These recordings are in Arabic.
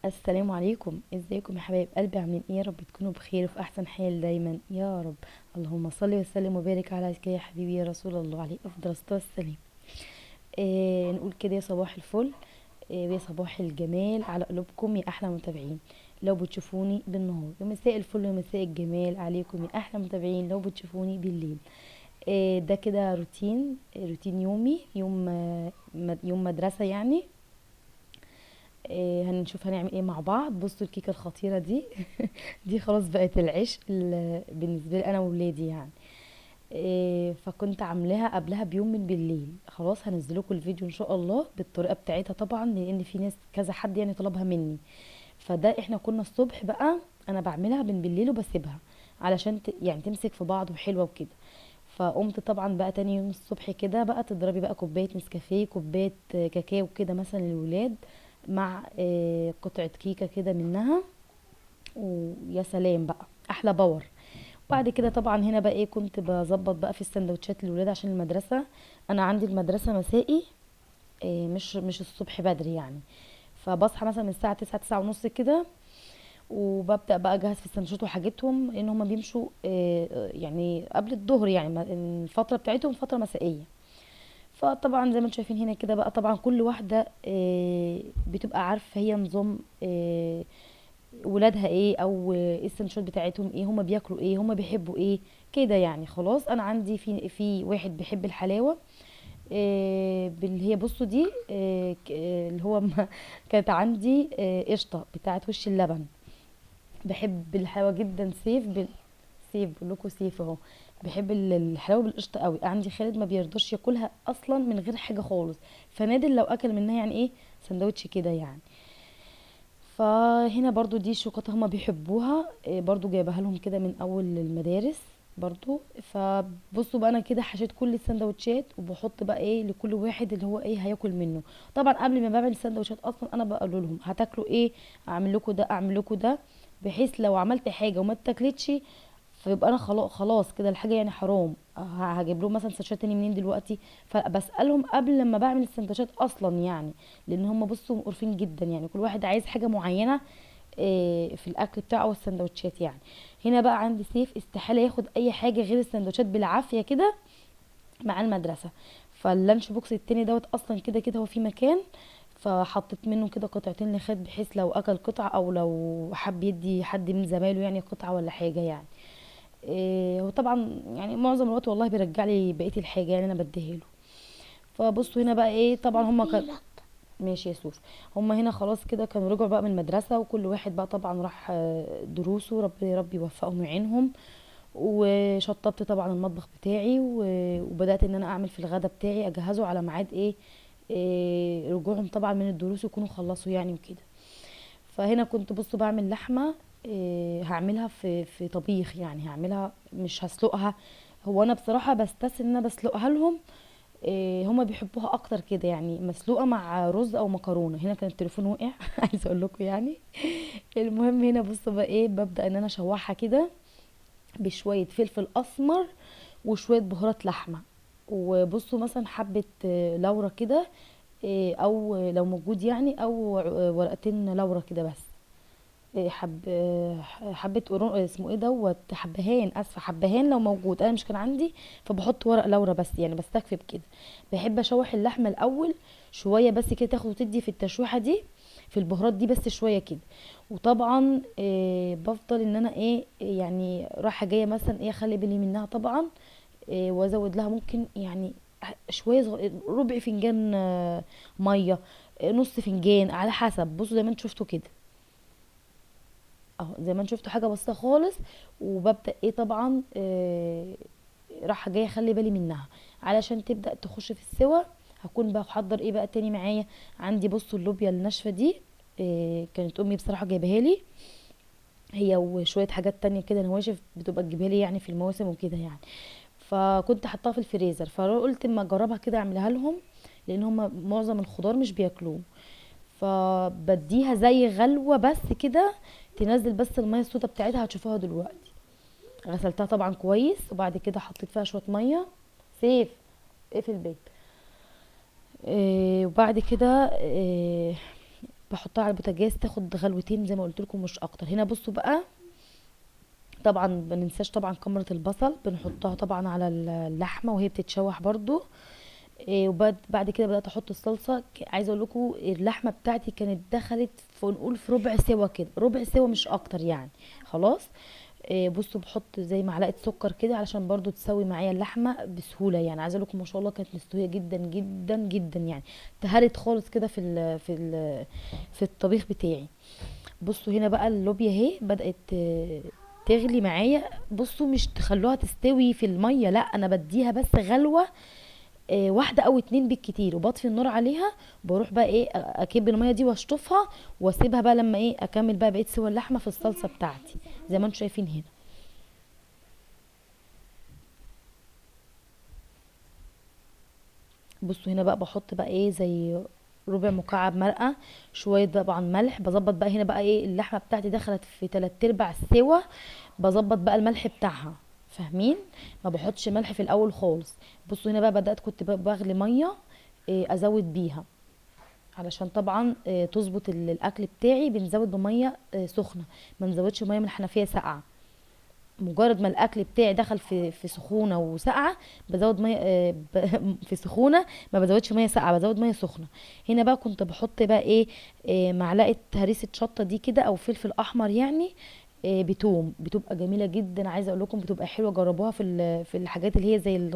السلام عليكم، ازيكم يا حبايب قلبي؟ عاملين ايه؟ يا رب تكونوا بخير وفي احسن حال دايما يا رب. اللهم صل وسلم وبارك على يا حبيبي يا رسول الله، عليه افضل الصلاه والسلام. نقول كده يا صباح الفل. ويا صباح الجمال على قلوبكم يا احلى متابعين. لو بتشوفوني بالنهار، يا مساء الفل ومساء الجمال عليكم يا احلى متابعين لو بتشوفوني بالليل. ده كده روتين يومي، يوم مدرسه يعني. هنشوف هنعمل ايه مع بعض. بصوا الكيكه الخطيره دي دي خلاص بقت العشق بالنسبه لي انا وولادي يعني. فكنت عاملاها قبلها بيوم من بالليل. خلاص هنزلكم الفيديو ان شاء الله بالطريقه بتاعتها طبعا، لان في ناس كذا حد يعني طلبها مني. فده احنا كنا الصبح بقى، انا بعملها من بالليل وبسيبها علشان يعني تمسك في بعض وحلوه وكده. فقمت طبعا بقى تاني يوم الصبح كده بقى تضربي بقى كوبايه نسكافيه، كوبايه كاكاو كده مثلا للولاد، مع قطعه كيكه كده منها، ويا سلام بقى احلى باور. بعد كده طبعا هنا بقى ايه، كنت بظبط بقى في السندوتشات للولاد عشان المدرسه. انا عندي المدرسه مسائي، مش الصبح بدري يعني. فبصحى مثلا من الساعه 9 9 ونص كده، وببدا بقى اجهز في السندوتشات وحاجتهم، لان هم بيمشوا يعني قبل الظهر، يعني الفتره بتاعتهم فتره مسائيه. فطبعا زي ما انتم شايفين هنا كده بقى، طبعا كل واحده بتبقى عارفه هي نظام ولادها ايه، او ايه السندوتشات بتاعتهم ايه، هما بياكلوا ايه، هما بيحبوا ايه كده يعني. خلاص انا عندي في واحد بيحب الحلاوه، اللي هي بصوا دي اللي هو كانت عندي قشطه بتاعت وش اللبن. بحب الحلاوه جدا. سيف بقول لكم سيف اهو. بحب الحلاوه بالقشطه قوي. عندي خالد ما بيرضاش ياكلها اصلا من غير حاجه خالص، فنادر لو اكل منها يعني ايه سندوتش كده يعني. فهنا برضو دي شوكولاته هما بيحبوها، برضو جايبها لهم كده من اول المدارس برضو. فبصوا بقى انا كده حشيت كل السندوتشات، وبحط بقى ايه لكل واحد اللي هو ايه هياكل منه. طبعا قبل ما بعمل السندوتشات اصلا انا بقول لهم هتاكلوا ايه، اعمل لكم ده اعمل لكم ده، بحيث لو عملت حاجه وما اتاكلتش فيبقى انا خلاص كده الحاجه يعني حرام. هجيب لهم مثلا سندوتشات تاني منين دلوقتي؟ فبسالهم قبل لما بعمل السندوتشات اصلا يعني، لان هم بصوا مقرفين جدا يعني، كل واحد عايز حاجه معينه في الاكل بتاعه والسندوتشات يعني. هنا بقى عندي سيف استحاله ياخد اي حاجه غير السندوتشات بالعافيه كده مع المدرسه. فاللانش بوكس التاني دوت اصلا كده كده هو في مكان، فحطيت منه كده قطعتين لخد، بحيث لو اكل قطعه او لو حب يدي حد من زمايله يعني قطعه ولا حاجه يعني. وطبعا يعني معظم الوقت والله بيرجع لي بقيه الحاجه يعني انا بديها له. فبصوا هنا بقى ايه، طبعا هم كان ماشي يا سوس. هما هنا خلاص كده كانوا رجعوا بقى من المدرسة، وكل واحد بقى طبعا راح دروسه، ربي يوفقهم ويعينهم. وشطبت طبعا المطبخ بتاعي، وبدأت ان انا اعمل في الغدا بتاعي اجهزه على ميعاد ايه، رجوعهم طبعا من الدروس يكونوا خلصوا يعني وكده. فهنا كنت بصوا بعمل لحمة، هعملها في طبيخ يعني، هعملها مش هسلقها. هو انا بصراحة بستسهل ان انا بسلقها لهم، هما بيحبوها اكتر كده يعني مسلوقه مع رز او مكرونه. هنا كان التليفون وقع عايزه اقول لكم يعني. المهم هنا بصوا بقى ايه، ببدا ان انا اشوحها كده بشويه فلفل اسمر وشويه بهارات لحمه. وبصوا مثلا حبه لورا كده، او لو موجود يعني، او ورقتين لورا كده بس. حبه اسمه ايه دوت حبهان، اسفه حبهان لو موجود، انا مش كان عندي فبحط ورق لورا بس يعني، بستكفي بكده. بحب اشوح اللحمه الاول شويه بس كده، تاخد وتدي في التشويحه دي في البهارات دي بس شويه كده. وطبعا بفضل ان انا ايه يعني رايحه جايه مثلا ايه اخلي بالي منها طبعا. وازود لها ممكن يعني شويه ربع فنجان ميه، نص فنجان على حسب. بصوا زي ما انتوا شفتوا كده اهو، زي ما انت شفتوا حاجه بسيطه خالص. وببدا ايه طبعا راح جايه اخلي بالي منها علشان تبدا تخش في السوا. هكون بقى احضر ايه بقى تاني معايا. عندي بصوا اللوبيا الناشفه دي، كانت امي بصراحه جايباها لي، هي وشويه حاجات تانية كده نواشف بتبقى تجيبها لي يعني في المواسم وكده يعني. فكنت حطاها في الفريزر، فقلت اما اجربها كده اعملها لهم، لان هم معظم الخضار مش بياكلوه. فبديها زي غلوة بس كده، تنزل بس المية السوداء بتاعتها هتشوفوها دلوقتي. غسلتها طبعا كويس، وبعد كده حطيت فيها شوية مية. سيف اقفل الباب. وبعد كده بحطها على البوتاجاز تاخد غلوتين زي ما قلت لكم مش اكتر. هنا بصوا بقى، طبعا ما ننساش طبعا كمرة البصل بنحطها طبعا على اللحمه وهي بتتشوح برضو. وبعد كده بدات احط الصلصه. عايزه اقول لكم اللحمه بتاعتي كانت دخلت في نقول في ربع سوا كده، ربع سوا مش اكتر يعني. خلاص. بصوا بحط زي معلقه سكر كده علشان برضو تسوي معايا اللحمه بسهوله يعني. عايزه اقول لكم ما شاء الله كانت مستويه جدا جدا جدا يعني، اتهرت خالص كده في الطبيخ بتاعي. بصوا هنا بقى اللوبيا اهي بدات تغلي معايا. بصوا مش تخلوها تستوي في الميه، لا انا بديها بس غلوه واحده او اتنين بالكتير، وبطفي النار عليها. بروح بقى ايه اكب الميه دي واشطفها واسيبها بقى لما ايه اكمل بقى بقيه سوى اللحمه في الصلصه بتاعتي زي ما انتم شايفين هنا. بصوا هنا بقى بحط بقى ايه زي ربع مكعب مرقه، شويه طبعا ملح. بظبط بقى هنا بقى ايه اللحمه بتاعتي دخلت في 3/4 السوا، بظبط بقى الملح بتاعها. فاهمين؟ ما بحطش ملح في الاول خالص. بصوا هنا بقى بدات كنت بقى بغلي ميه ازود بيها علشان طبعا تظبط الاكل بتاعي. بنزود بميه سخنه، ما نزودش ميه من الحنفيه ساقعه. مجرد ما الاكل بتاعي دخل في سخونه وساقعه بزود ميه في سخونه، ما بزودش ميه ساقعه، بزود ميه سخنه. هنا بقى كنت بحط بقى ايه معلقه هريسه شطه دي كده او فلفل احمر يعني بتوم. بتبقى جميله جدا، عايزه اقول لكم بتبقى حلوه. جربوها في الحاجات اللي هي زي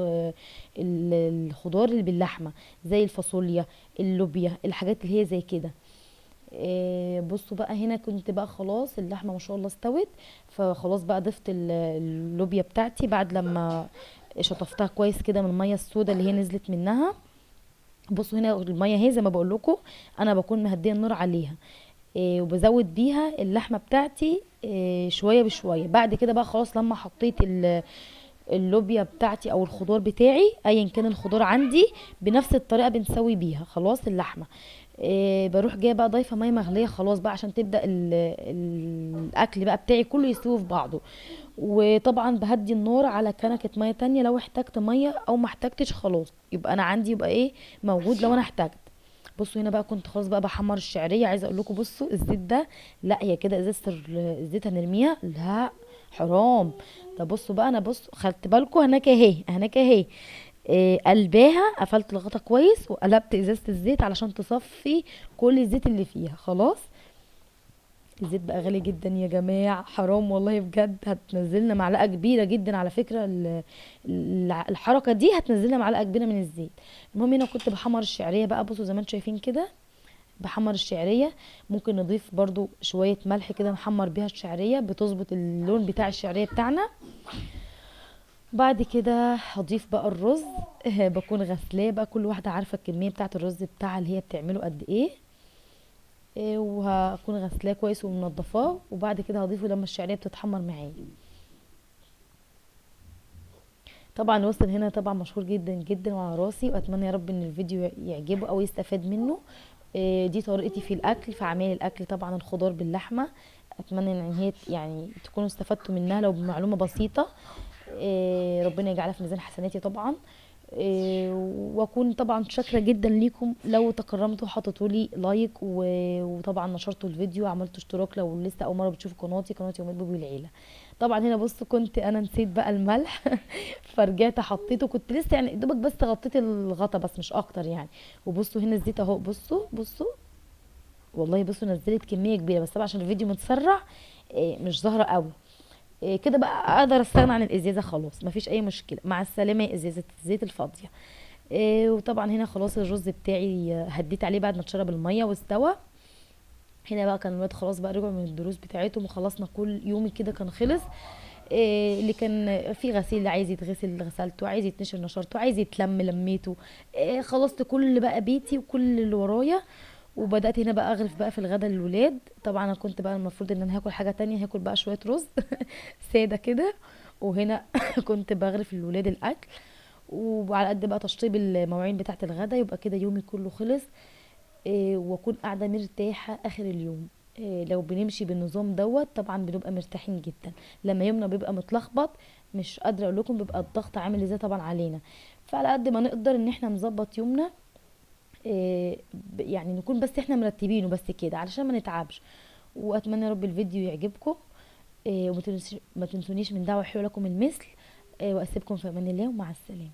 الخضار اللي باللحمه، زي الفاصوليا، اللوبيا، الحاجات اللي هي زي كده. بصوا بقى هنا كنت بقى خلاص اللحمه ما شاء الله استوت. فخلاص بقى ضفت اللوبيا بتاعتي بعد لما شطفتها كويس كده من الميه السوداء اللي هي نزلت منها. بصوا هنا الميه اهي زي ما بقول لكم انا بكون مهديه النار عليها وبزود بيها اللحمه بتاعتي شويه بشويه. بعد كده بقى خلاص لما حطيت اللوبيا بتاعتي او الخضار بتاعي ايا كان الخضار عندي بنفس الطريقه بنسوي بيها خلاص اللحمه. بروح جايه بقى ضايفه ميه مغليه خلاص بقى عشان تبدا الاكل بقى بتاعي كله يستوي في بعضه. وطبعا بهدي النار على كنكه ميه تانية لو احتجت ميه، او ما احتجتش خلاص يبقى انا عندي يبقى ايه موجود لو انا احتجت. بصوا هنا بقى كنت خلاص بقى بحمر الشعريه. عايزه اقول لكم بصوا الزيت ده، لا هي كده ازازه الزيت هنرميها؟ لا حرام. ده بصوا بقى انا بص خدت بالكم هناك اهي هناك اهي قلباها قفلت الغطا كويس وقلبت ازازه الزيت علشان تصفي كل الزيت اللي فيها. خلاص. الزيت بقى غالي جدا يا جماعه، حرام والله بجد. هتنزلنا معلقه كبيره جدا على فكره الحركه دي هتنزلنا معلقه كبيره من الزيت. المهم هنا كنت بحمر الشعريه بقى. بصوا زي ما انتم شايفين كده بحمر الشعريه. ممكن نضيف برضو شويه ملح كده نحمر بيها الشعريه بتظبط اللون بتاع الشعريه بتاعنا. بعد كده هضيف بقى الرز بكون غسلاه بقى، كل واحده عارفه الكميه بتاعه الرز بتاعها اللي هي بتعمله قد ايه. وهكون غسلاه كويس ومنضفاه. وبعد كده هضيفه لما الشعريه بتتحمر معايا. طبعا الوصفه هنا طبعا مشهور جدا جدا وعلى راسي، واتمنى يا رب ان الفيديو يعجبه او يستفاد منه. دي طريقتي في الاكل، في عمل الاكل طبعا الخضار باللحمه. اتمنى ان هي يعني تكونوا استفدتوا منها لو بمعلومه بسيطه. ربنا يجعلها في ميزان حسناتي طبعا. واكون طبعا شاكره جدا ليكم لو تكرمتوا حطيتوا لي لايك وطبعا نشرتوا الفيديو وعملتوا اشتراك لو لسه اول مره بتشوفوا قناه يوميات بوبي العيله. طبعا هنا بصوا كنت انا نسيت بقى الملح فرجعت حطيته، كنت لسه يعني دوبك بس غطيت الغطا بس مش اكتر يعني. وبصوا هنا الزيت اهو، بصوا بصوا والله بصوا نزلت كميه كبيره، بس طبعا عشان الفيديو متسرع مش ظاهره قوي. كده بقى اقدر استغنى عن الازازه خلاص مفيش اي مشكله. مع السلامه يا ازازه الزيت الفاضيه. وطبعا هنا خلاص الرز بتاعي هديت عليه بعد ما اتشرب الميه واستوى. هنا بقى كان الولاد خلاص بقى رجعوا من الدروس بتاعتهم وخلصنا كل يومي كده كان خلص. اللي كان في غسيل اللي عايز يتغسل غسلته، عايز يتنشر نشرته، عايز يتلم لميته. خلصت كل بقى بيتي وكل اللي ورايا. وبدات هنا بقى اغرف بقى في الغدا للولاد. طبعا انا كنت بقى المفروض ان انا هاكل حاجه تانية، هاكل بقى شويه رز ساده كده. وهنا كنت بغرف للولاد الاكل. وعلى قد بقى تشطيب المواعين بتاعه الغدا يبقى كده يومي كله خلص. واكون قاعده مرتاحه اخر اليوم. لو بنمشي بالنظام دوت طبعا بنبقى مرتاحين جدا. لما يومنا بيبقى متلخبط مش قادره اقول لكم بيبقى الضغط عامل ازاي طبعا علينا. فعلى قد ما نقدر ان احنا نظبط يومنا يعني نكون بس احنا مرتبينه بس كده علشان ما نتعبش. واتمنى يا رب الفيديو يعجبكم. ما تنسونيش من دعوة حلوة لكم المثل. واسيبكم في امان الله ومع السلامة.